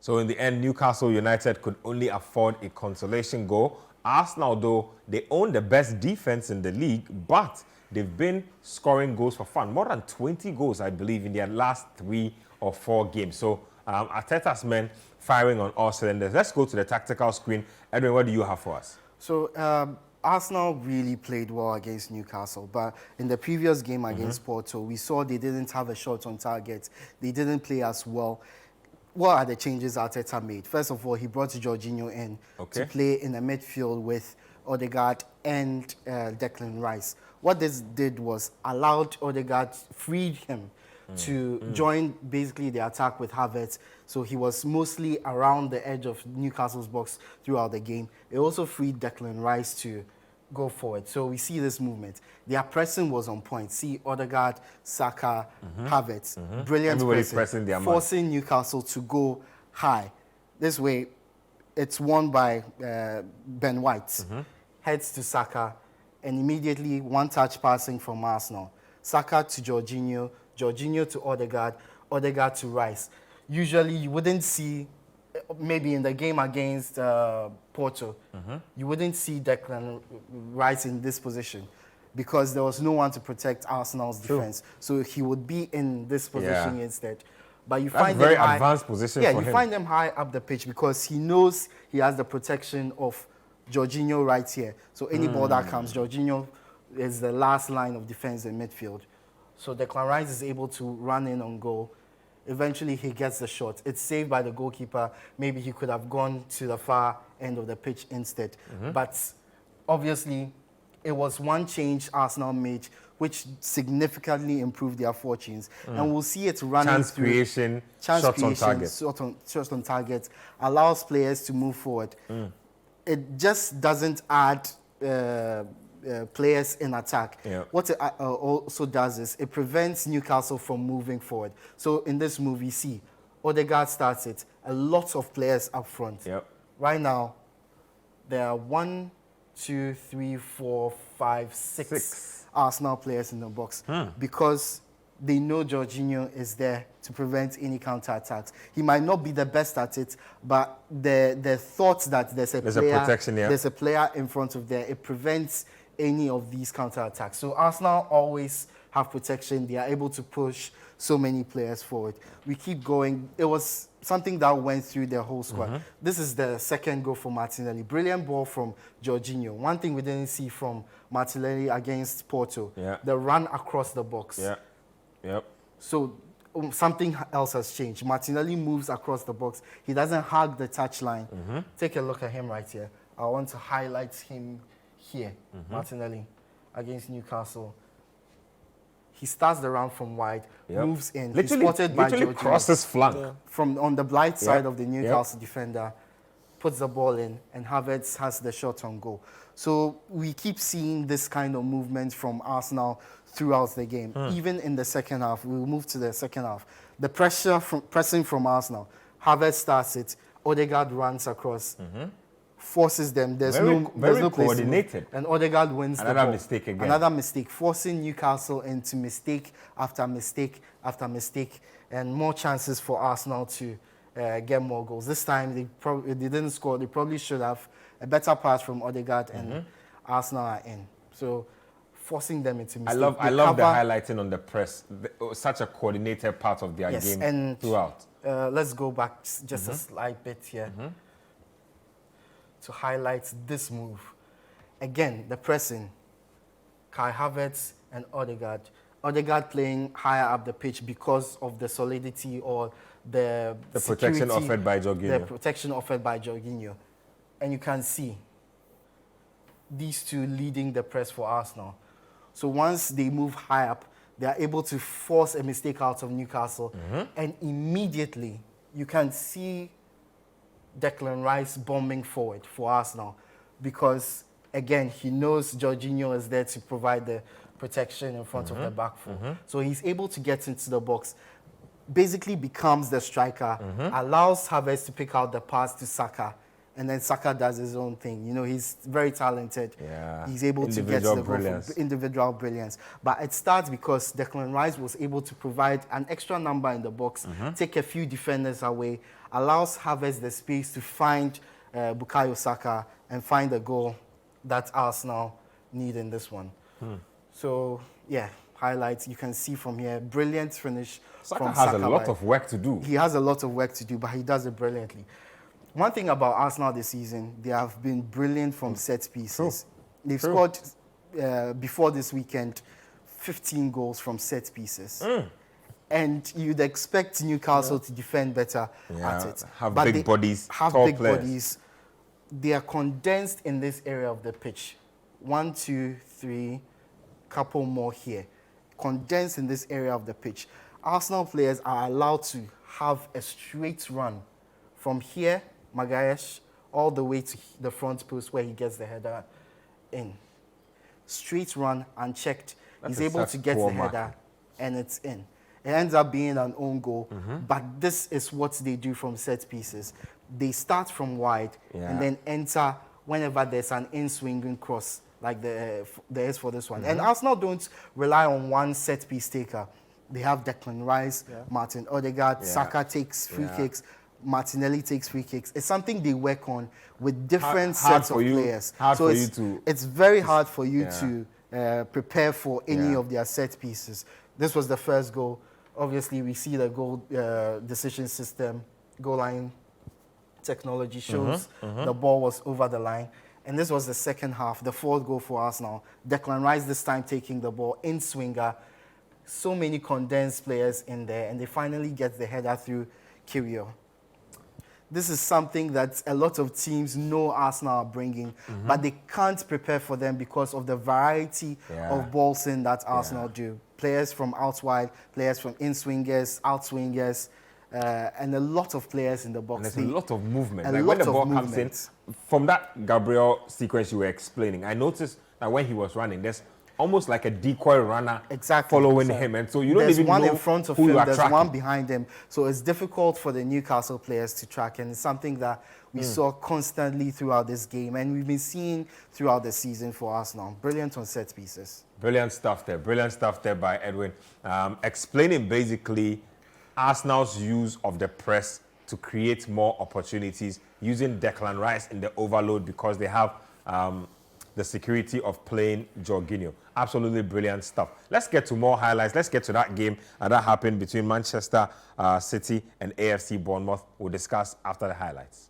So in the end, Newcastle United could only afford a consolation goal. Arsenal, though, they own the best defense in the league, but they've been scoring goals for fun. More than 20 goals, I believe, in their last 3 or 4 games. So Arteta's men firing on all cylinders. Let's go to the tactical screen. Edwin, what do you have for us? So Arsenal really played well against Newcastle, but in the previous game against Porto, we saw they didn't have a shot on target. They didn't play as well. What are the changes Arteta made? First of all, he brought Jorginho in to play in the midfield with Odegaard and Declan Rice. What this did was allowed Odegaard, freed him to join basically the attack with Havertz. So he was mostly around the edge of Newcastle's box throughout the game. It also freed Declan Rice to go forward. So we see this movement. Their pressing was on point. See Odegaard, Saka, Havertz. Brilliant pressing, forcing Newcastle to go high. This way, it's won by Ben White. Heads to Saka, and immediately one-touch passing from Arsenal. Saka to Jorginho, Jorginho to Odegaard, Odegaard to Rice. Usually you wouldn't see, maybe in the game against Porto, you wouldn't see Declan Rice in this position because there was no one to protect Arsenal's defense. So he would be in this position instead. But you find very them high, advanced position for him. you find them high up the pitch because he knows he has the protection of Jorginho right here. So any ball that comes, Jorginho is the last line of defense in midfield. So Declan Rice is able to run in on goal. Eventually, he gets the shot. It's saved by the goalkeeper. Maybe he could have gone to the far end of the pitch instead. But obviously, it was one change Arsenal made, which significantly improved their fortunes. And we'll see it running chance creation, shots on target. Shots on target, allows players to move forward. It just doesn't add players in attack. What it also does is it prevents Newcastle from moving forward. So in this move, you see Odegaard starts it. A lot of players up front. Right now, there are 1, 2, 3, 4, 5, 6 Arsenal players in the box because they know Jorginho is there to prevent any counter-attacks. He might not be the best at it, but the thought that there's a player in front of there, it prevents any of these counter-attacks. So Arsenal always have protection. They are able to push so many players forward. We keep going. It was something that went through their whole squad. This is the second goal for Martinelli. Brilliant ball from Jorginho. One thing we didn't see from Martinelli against Porto, the run across the box. So something else has changed. Martinelli moves across the box. He doesn't hug the touchline. Take a look at him right here. I want to highlight him here. Martinelli against Newcastle. He starts the round from wide, moves in. He's spotted by Jorginho. Crosses flank. From on the blind side of the Newcastle defender, puts the ball in, and Havertz has the shot on goal. So we keep seeing this kind of movement from Arsenal throughout the game. Even in the second half, we'll move to the second half. The pressing from Arsenal. Havertz starts it. Odegaard runs across. Forces them. There's no coordinated. And Odegaard wins Another the ball. mistake again. Another mistake, forcing Newcastle into mistake after mistake after mistake, and more chances for Arsenal to get more goals. This time they didn't score. They probably should have. A better pass from Odegaard, and Arsenal are in. So forcing them into mistake. I love the highlighting on the press. Such a coordinated part of their game and throughout. Let's go back just a slight bit here to highlight this move. Again, the pressing. Kai Havertz and Odegaard. Odegaard playing higher up the pitch because of the solidity or the protection offered by Jorginho. The protection offered by Jorginho. And you can see these two leading the press for Arsenal. So once they move high up, they are able to force a mistake out of Newcastle. And immediately, you can see Declan Rice bombing forward for Arsenal because, again, he knows Jorginho is there to provide the protection in front of the back four. So he's able to get into the box, basically becomes the striker, allows Havertz to pick out the pass to Saka, and then Saka does his own thing. You know, he's very talented. Yeah. He's able to get to the goal from individual brilliance. But it starts because Declan Rice was able to provide an extra number in the box, take a few defenders away, allows Havertz the space to find Bukayo Saka and find the goal that Arsenal need in this one. So, yeah, highlights you can see from here. Brilliant finish from Saka. Has a lot of work to do. He has a lot of work to do, but he does it brilliantly. One thing about Arsenal this season, they have been brilliant from set pieces. They've scored, before this weekend, 15 goals from set pieces. And you'd expect Newcastle to defend better at it. Have big bodies, have tall big players. bodies. They are condensed in this area of the pitch. 1, 2, 3, couple more here. Condensed in this area of the pitch. Arsenal players are allowed to have a straight run from here, Magalhaes, all the way to the front post where he gets the header in. Straight run, unchecked. He's able to get the header, and it's in. It ends up being an own goal, but this is what they do from set pieces. They start from wide and then enter whenever there's an in-swinging cross, like there is for this one. And Arsenal don't rely on one set-piece taker. They have Declan Rice, Martin Odegaard, Saka takes free kicks, Martinelli takes free kicks. It's something they work on with different sets of players. It's very hard for you to prepare for any of their set pieces. This was the first goal. Obviously, we see the goal decision system, goal line technology shows the ball was over the line. And this was the second half, the fourth goal for Arsenal. Declan Rice this time taking the ball in swinger. So many condensed players in there, and they finally get the header through Kyrgios. This is something that a lot of teams know Arsenal are bringing, but they can't prepare for them because of the variety of balls in that Arsenal do. Players from out wide, players from in-swingers, out-swingers, and a lot of players in the box. And there's a lot of movement. Like when the ball comes in, from that Gabriel sequence you were explaining, I noticed that when he was running, there's almost like a decoy runner following him. And so you don't even know There's one in front of who him, you are there's tracking. one behind him. So it's difficult for the Newcastle players to track. And it's something that we saw constantly throughout this game. And we've been seeing throughout the season for Arsenal. Brilliant on set pieces. Brilliant stuff there. Brilliant stuff there by Edwin. Explaining basically Arsenal's use of the press to create more opportunities using Declan Rice in the overload because they have the security of playing Jorginho. Absolutely brilliant stuff. Let's get to more highlights. Let's get to that game that happened between Manchester City and AFC Bournemouth. We'll discuss after the highlights.